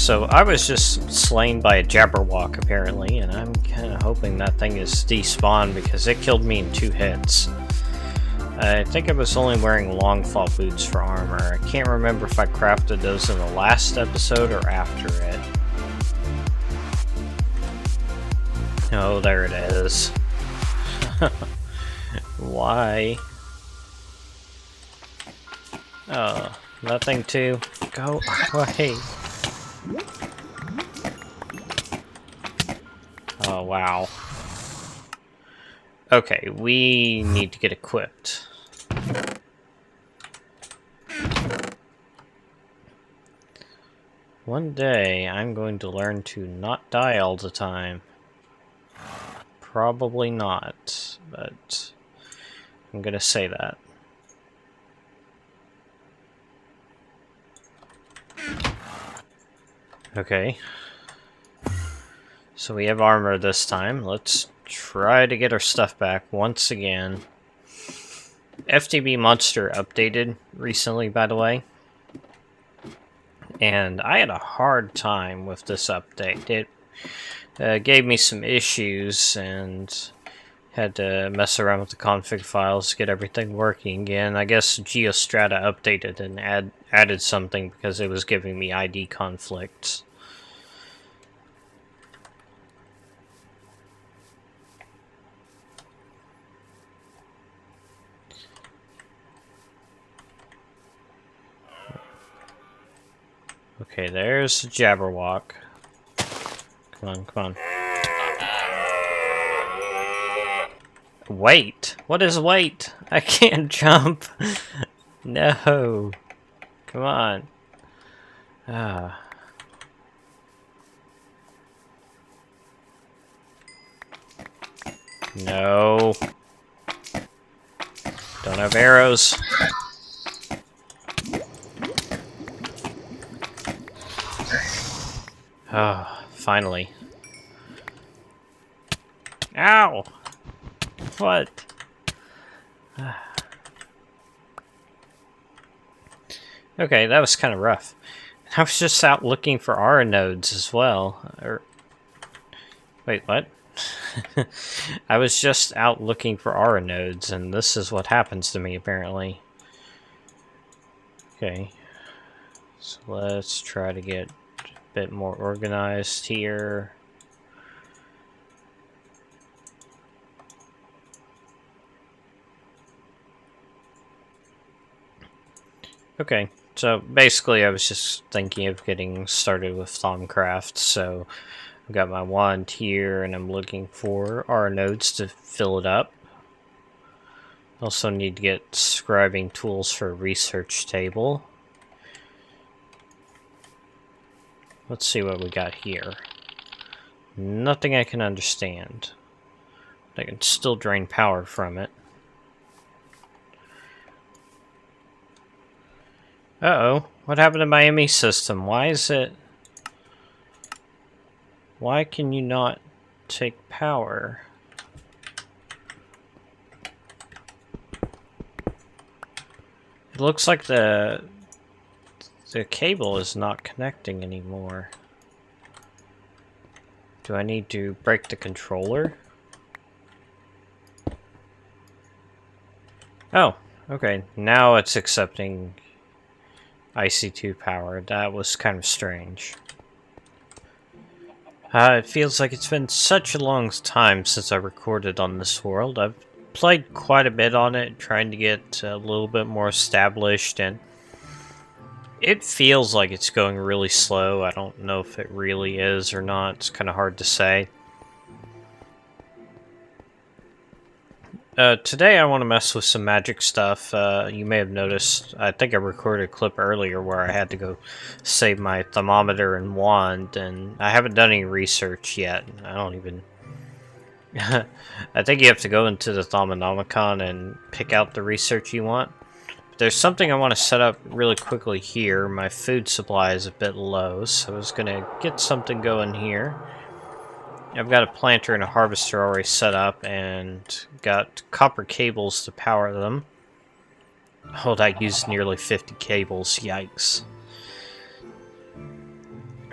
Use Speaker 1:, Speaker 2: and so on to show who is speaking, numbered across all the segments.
Speaker 1: So I was just slain by a Jabberwock apparently, and I'm kind of hoping that thing is despawned because it killed me in 2 hits. I think I was only wearing long fall boots for armor. I can't remember if I crafted those in the last episode or after it. Oh, there it is. Why? Oh, that thing too. Go away. Oh, wow. Okay, we need to get equipped. One day, I'm going to learn to not die all the time. Probably not, but I'm gonna say that. Okay. So we have armor this time. Let's try to get our stuff back once again. FTB Monster updated recently, by the way. And I had a hard time with this update. It gave me some issues and had to mess around with the config files to get everything working again. I guess Geostrata updated and added something because it was giving me ID conflicts. Okay, there's the Jabberwock. Come on, come on. Wait! What is wait? I can't jump! No! Come on. Ah. No. Don't have arrows. Ah, finally. Ow! What? Okay, that was kind of rough. I was just out looking for aura nodes as well. Wait, what? I was just out looking for aura nodes, and this is what happens to me, apparently. Okay. So let's try to get a bit more organized here. Okay, so basically I was just thinking of getting started with Thaumcraft, so I've got my wand here and I'm looking for aura nodes to fill it up. Also need to get scribing tools for a research table. Let's see what we got here. Nothing I can understand. I can still drain power from it. Uh-oh, what happened to my ME system? Why is it... Why can you not take power? It looks like the cable is not connecting anymore. Do I need to break the controller? Oh, okay, now it's accepting IC2 power. That was kind of strange. It feels like it's been such a long time since I recorded on this world. I've played quite a bit on it, trying to get a little bit more established, and it feels like it's going really slow. I don't know if it really is or not. It's kind of hard to say. Today I want to mess with some magic stuff. You may have noticed, I think I recorded a clip earlier where I had to go save my thermometer and wand, and I haven't done any research yet. I don't even... I think you have to go into the Thaumonomicon and pick out the research you want. But there's something I want to set up really quickly here. My food supply is a bit low, so I was going to get something going here. I've got a planter and a harvester already set up and got copper cables to power them. Oh, that used nearly 50 cables. Yikes.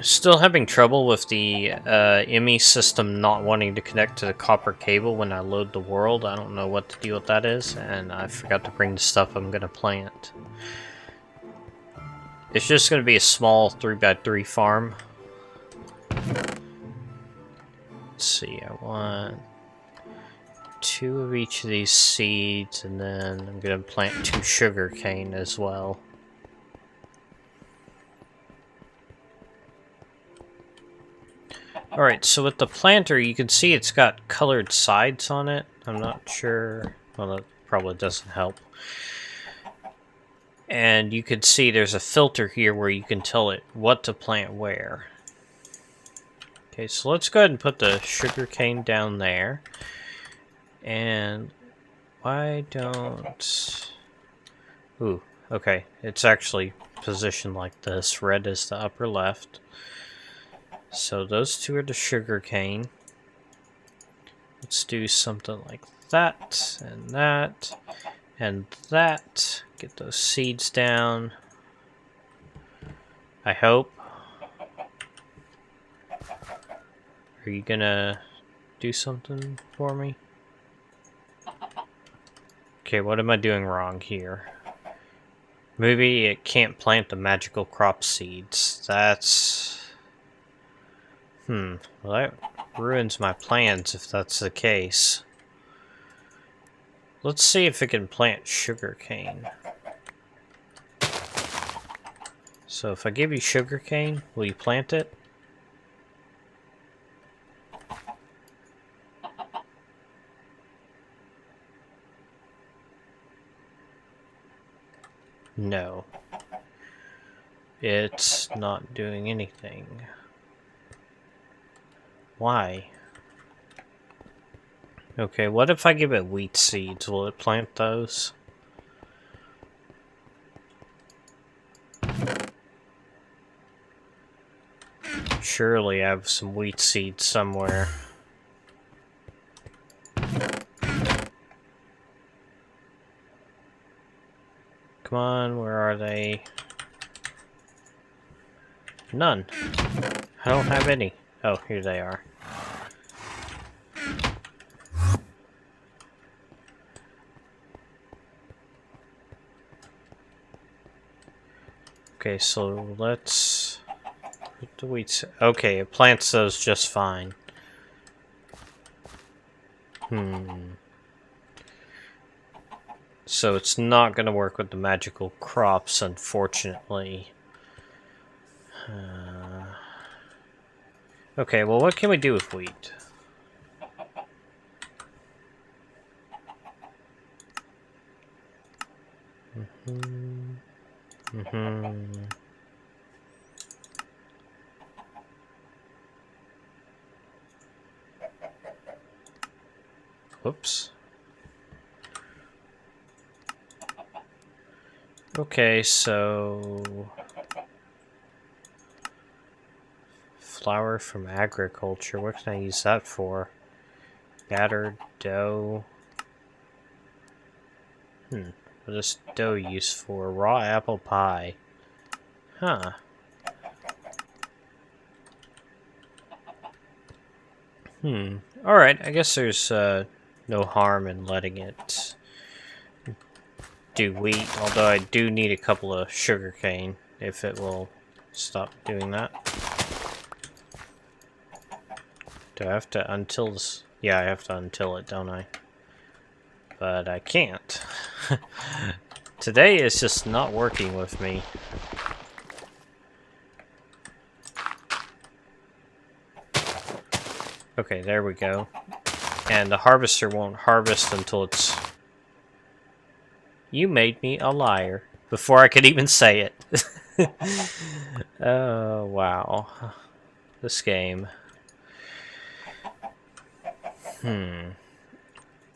Speaker 1: Still having trouble with the ME system not wanting to connect to the copper cable when I load the world. I don't know what the deal with that is, and I forgot to bring the stuff I'm gonna plant. It's just gonna be a small 3x3 farm. Let's see, I want 2 of each of these seeds, and then I'm gonna plant 2 sugarcane as well. Alright, so with the planter, you can see it's got colored sides on it. I'm not sure... well, that probably doesn't help. And you can see there's a filter here where you can tell it what to plant where. Okay, so let's go ahead and put the sugarcane down there. And why don't... ooh, okay. It's actually positioned like this. Red is the upper left. So those 2 are the sugarcane. Let's do something like that, and that, and that. Get those seeds down. I hope. Are you gonna do something for me? Okay, what am I doing wrong here? Maybe it can't plant the magical crop seeds. That's... well, that ruins my plans if that's the case. Let's see if it can plant sugarcane. So if I give you sugarcane, will you plant it? No. It's not doing anything. Why? Okay, what if I give it wheat seeds? Will it plant those? Surely I have some wheat seeds somewhere. Come on, where are they? None. I don't have any. Oh, here they are. Okay, so let's put the wheat. Okay, it plants those just fine. So it's not going to work with the magical crops, unfortunately. Okay, well, what can we do with wheat? Whoops. Okay, so... flour from agriculture, what can I use that for? Battered dough. What is dough used for? Raw apple pie. Huh. Alright, I guess there's no harm in letting it do wheat, although I do need a couple of sugarcane if it will stop doing that. Do I have to until this? Yeah, I have to until it, don't I? But I can't. Today is just not working with me. Okay, there we go. And the harvester won't harvest until it's... You made me a liar before I could even say it. Oh, wow. This game.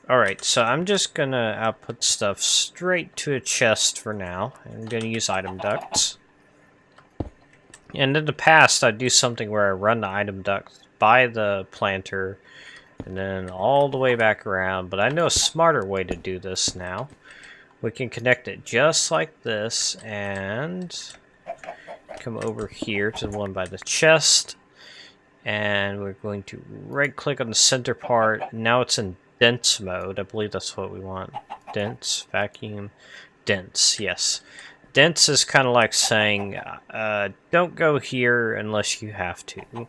Speaker 1: Alright, so I'm just gonna output stuff straight to a chest for now. I'm gonna use item ducts. And in the past, I'd do something where I run the item duct by the planter and then all the way back around, but I know a smarter way to do this now. We can connect it just like this and come over here to the one by the chest, and we're going to right click on the center part. Now it's in dense mode. I believe that's what we want. Dense, vacuum, dense, yes. Dense is kind of like saying, don't go here unless you have to.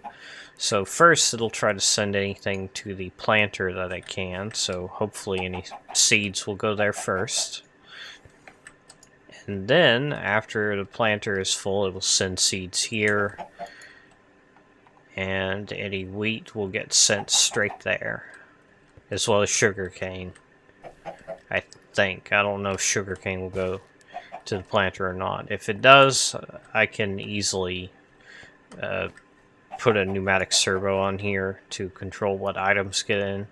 Speaker 1: So first it'll try to send anything to the planter that it can, so hopefully any seeds will go there first. And then, after the planter is full, it will send seeds here. And any wheat will get sent straight there. As well as sugarcane. I think. I don't know if sugarcane will go to the planter or not. If it does, I can easily put a pneumatic servo on here to control what items get in.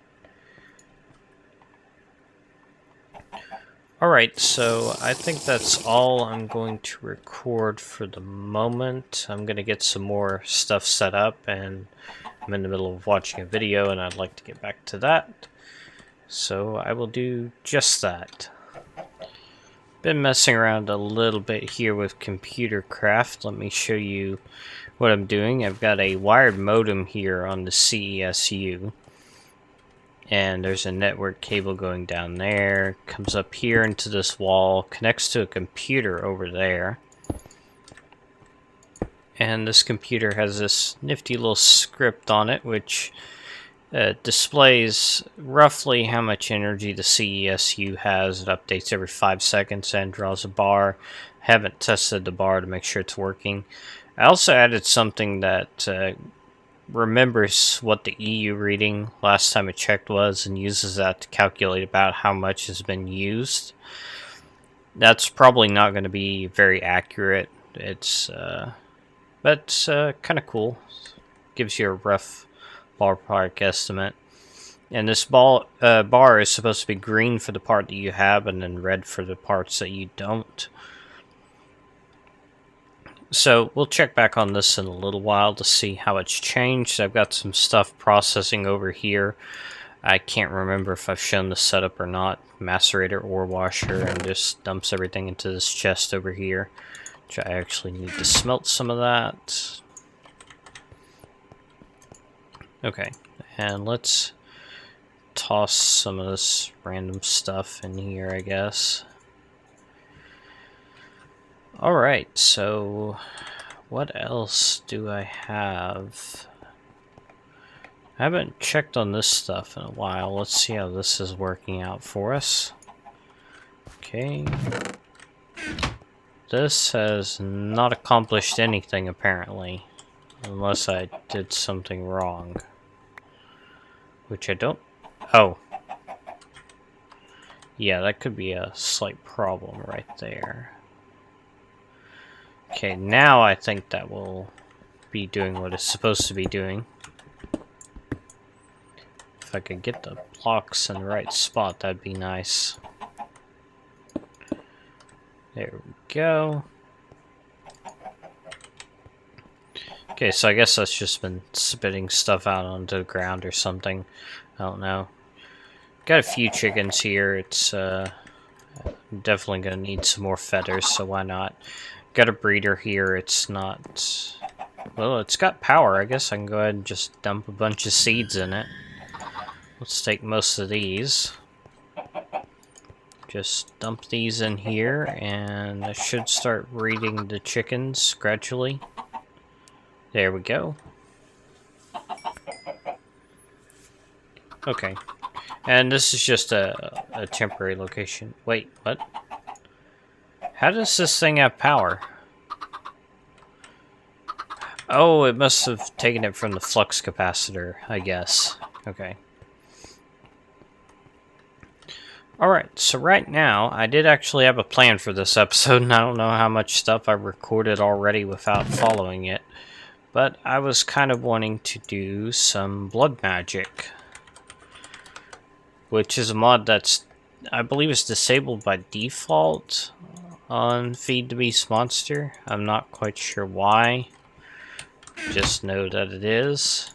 Speaker 1: Alright, so I think that's all I'm going to record for the moment. I'm going to get some more stuff set up, and I'm in the middle of watching a video and I'd like to get back to that. So I will do just that. Been messing around a little bit here with computer craft. Let me show you what I'm doing. I've got a wired modem here on the CESU. And there's a network cable going down there, comes up here into this wall, connects to a computer over there. And this computer has this nifty little script on it, which displays roughly how much energy the CESU has. It updates every 5 seconds and draws a bar. Haven't tested the bar to make sure it's working. I also added something that remembers what the EU reading last time it checked was and uses that to calculate about how much has been used. That's probably not going to be very accurate. It's but kind of cool. Gives you a rough ballpark estimate. And this bar is supposed to be green for the part that you have and then red for the parts that you don't. So we'll check back on this in a little while to see how it's changed. I've got some stuff processing over here. I can't remember if I've shown the setup or not. Macerator, ore washer, and just dumps everything into this chest over here. Which I actually need to smelt some of that. Okay, and let's toss some of this random stuff in here, I guess. Alright, so what else do I have? I haven't checked on this stuff in a while. Let's see how this is working out for us. Okay. This has not accomplished anything, apparently. Unless I did something wrong. Which I don't... Oh. Yeah, that could be a slight problem right there. Okay, now I think that will be doing what it's supposed to be doing. If I could get the blocks in the right spot, that'd be nice. There we go. Okay, so I guess that's just been spitting stuff out onto the ground or something. I don't know. Got a few chickens here. It's definitely gonna need some more feathers, so why not? Got a breeder here. It's not... Well, it's got power. I guess I can go ahead and just dump a bunch of seeds in it. Let's take most of these. Just dump these in here, and I should start breeding the chickens gradually. There we go. Okay. And this is just a temporary location. Wait, what? How does this thing have power? Oh, it must have taken it from the flux capacitor, I guess. Okay. Alright, so right now, I did actually have a plan for this episode, and I don't know how much stuff I've recorded already without following it. But I was kind of wanting to do some blood magic. Which is a mod that's, I believe, is disabled by default on Feed the Beast Monster. I'm not quite sure why. Just know that it is.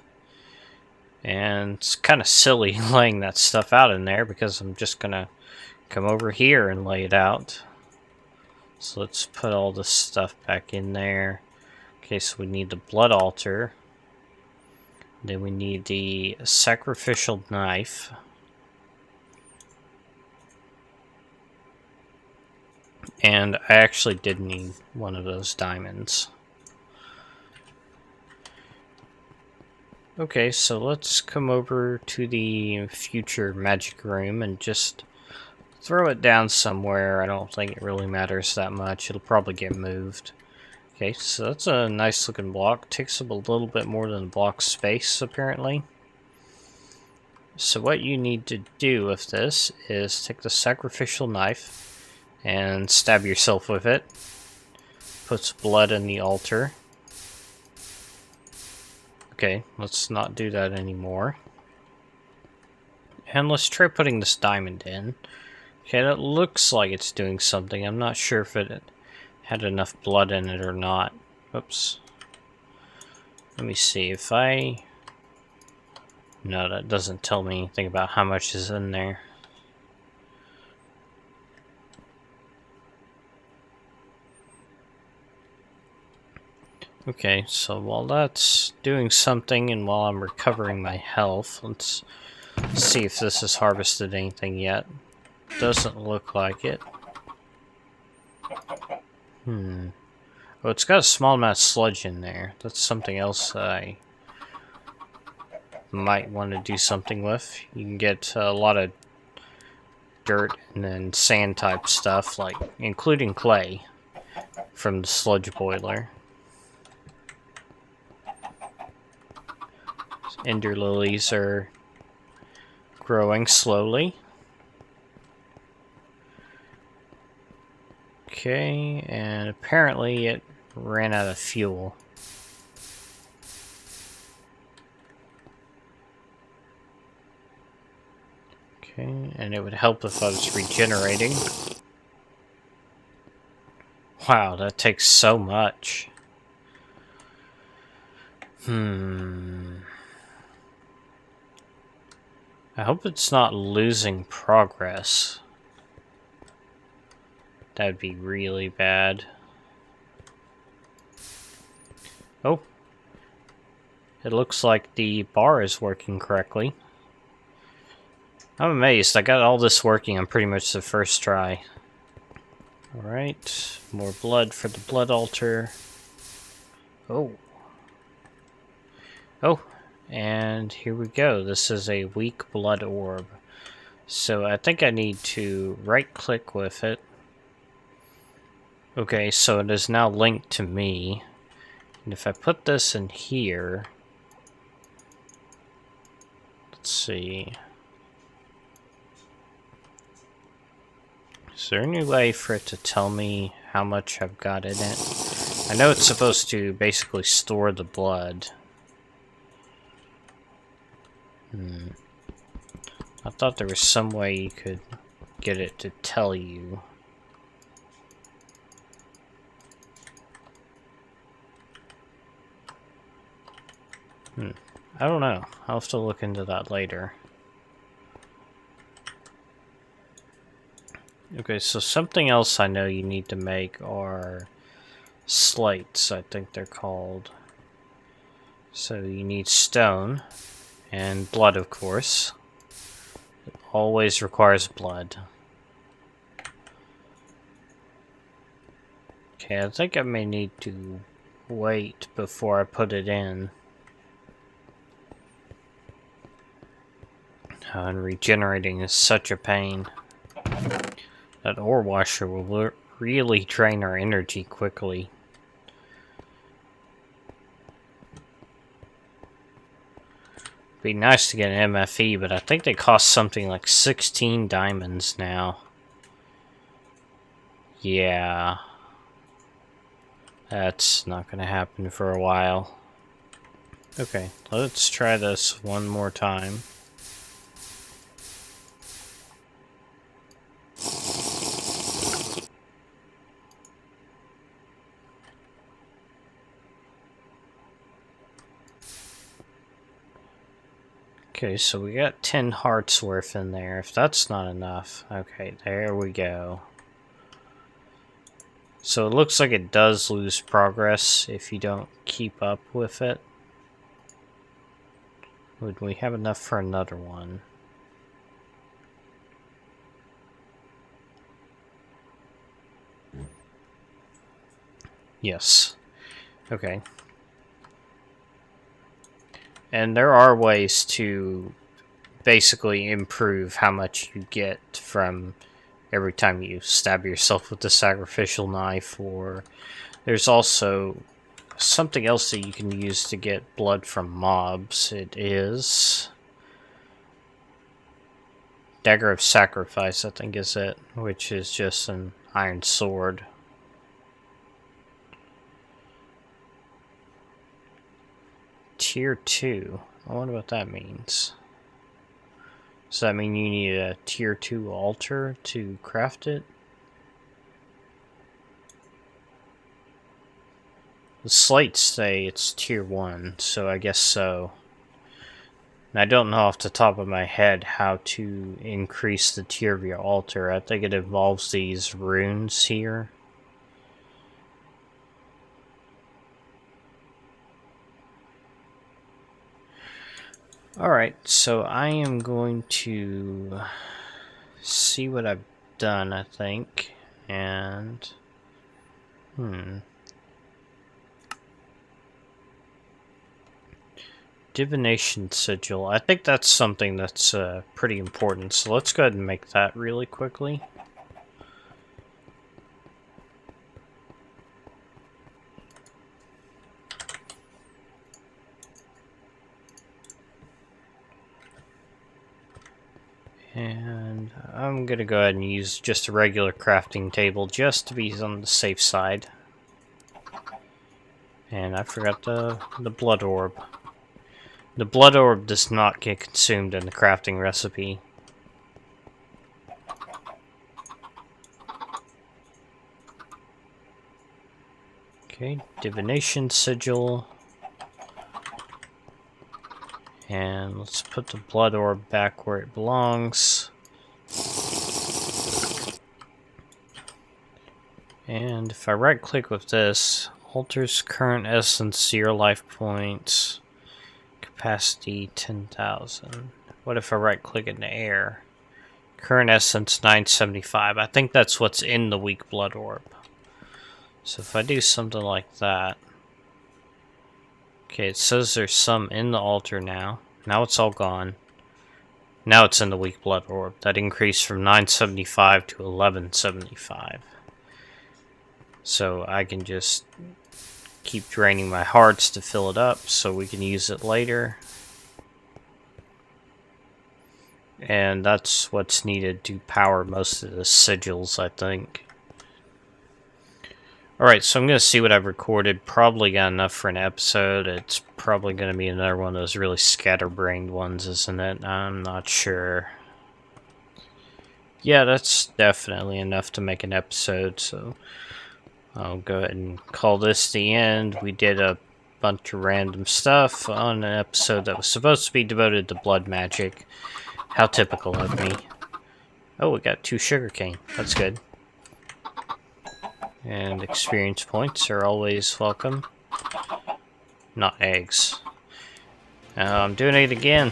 Speaker 1: And it's kind of silly laying that stuff out in there because I'm just gonna come over here and lay it out. So let's put all this stuff back in there. Okay, so we need the blood altar. Then we need the sacrificial knife. And I actually did need one of those diamonds. Okay, so let's come over to the future magic room and just throw it down somewhere. I don't think it really matters that much. It'll probably get moved. Okay, so that's a nice looking block. Takes up a little bit more than a block space, apparently. So what you need to do with this is take the sacrificial knife and stab yourself with it. Puts blood in the altar. Okay, let's not do that anymore. And let's try putting this diamond in. Okay, that looks like it's doing something. I'm not sure if it had enough blood in it or not. Oops. Let me see if I... No, that doesn't tell me anything about how much is in there. Okay, so while that's doing something and while I'm recovering my health, let's see if this has harvested anything yet. Doesn't look like it. Oh, it's got a small amount of sludge in there. That's something else I might want to do something with. You can get a lot of dirt and then sand type stuff, like including clay, from the sludge boiler. Ender lilies are growing slowly. Okay, and apparently it ran out of fuel. Okay, and it would help if I was regenerating. Wow, that takes so much. I hope it's not losing progress. That'd be really bad. Oh. It looks like the bar is working correctly. I'm amazed. I got all this working on pretty much the first try. Alright. More blood for the blood altar. Oh. Oh. And here we go. This is a weak blood orb. So I think I need to right-click with it. Okay, so it is now linked to me. And if I put this in here... Let's see... Is there any way for it to tell me how much I've got in it? I know it's supposed to basically store the blood. I thought there was some way you could get it to tell you. I don't know. I'll have to look into that later. Okay, so something else I know you need to make are slates, I think they're called. So you need stone and blood, of course. It always requires blood. Okay, I think I may need to wait before I put it in. And regenerating is such a pain. That ore washer will really drain our energy quickly. Be nice to get an MFE, but I think they cost something like 16 diamonds now. Yeah. That's not gonna happen for a while. Okay, let's try this one more time. Okay, so we got 10 hearts worth in there. If that's not enough, okay, there we go. So it looks like it does lose progress if you don't keep up with it. Would we have enough for another one? Yes. Okay. And there are ways to basically improve how much you get from every time you stab yourself with the sacrificial knife, or there's also something else that you can use to get blood from mobs. It is Dagger of Sacrifice, I think is it, which is just an iron sword. Tier 2. I wonder what that means. Does that mean you need a tier 2 altar to craft it? The slates say it's tier 1, so I guess so. And I don't know off the top of my head how to increase the tier of your altar. I think it involves these runes here. Alright, so I am going to see what I've done, I think, and Divination Sigil. I think that's something that's pretty important, so let's go ahead and make that really quickly. And I'm going to go ahead and use just a regular crafting table just to be on the safe side. And I forgot the blood orb. The blood orb does not get consumed in the crafting recipe. Okay, Divination Sigil. And let's put the blood orb back where it belongs. And if I right click with this, alters current essence 0 life points, capacity 10,000. What if I right click in the air? Current essence 975. I think that's what's in the weak blood orb. So if I do something like that. Okay, it says there's some in the altar now. Now it's all gone. Now it's in the weak blood orb. That increased from 975 to 1175. So I can just keep draining my hearts to fill it up so we can use it later. And that's what's needed to power most of the sigils, I think. Alright, so I'm going to see what I've recorded. Probably got enough for an episode. It's probably going to be another one of those really scatterbrained ones, isn't it? I'm not sure. Yeah, that's definitely enough to make an episode, so I'll go ahead and call this the end. We did a bunch of random stuff on an episode that was supposed to be devoted to blood magic. How typical of me. Oh, we got 2 sugarcane. That's good. And experience points are always welcome. Not eggs. I'm doing it again.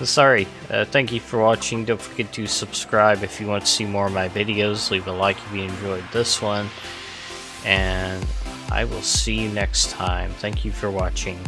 Speaker 1: Sorry. Thank you for watching. Don't forget to subscribe if you want to see more of my videos. Leave a like if you enjoyed this one. And I will see you next time. Thank you for watching.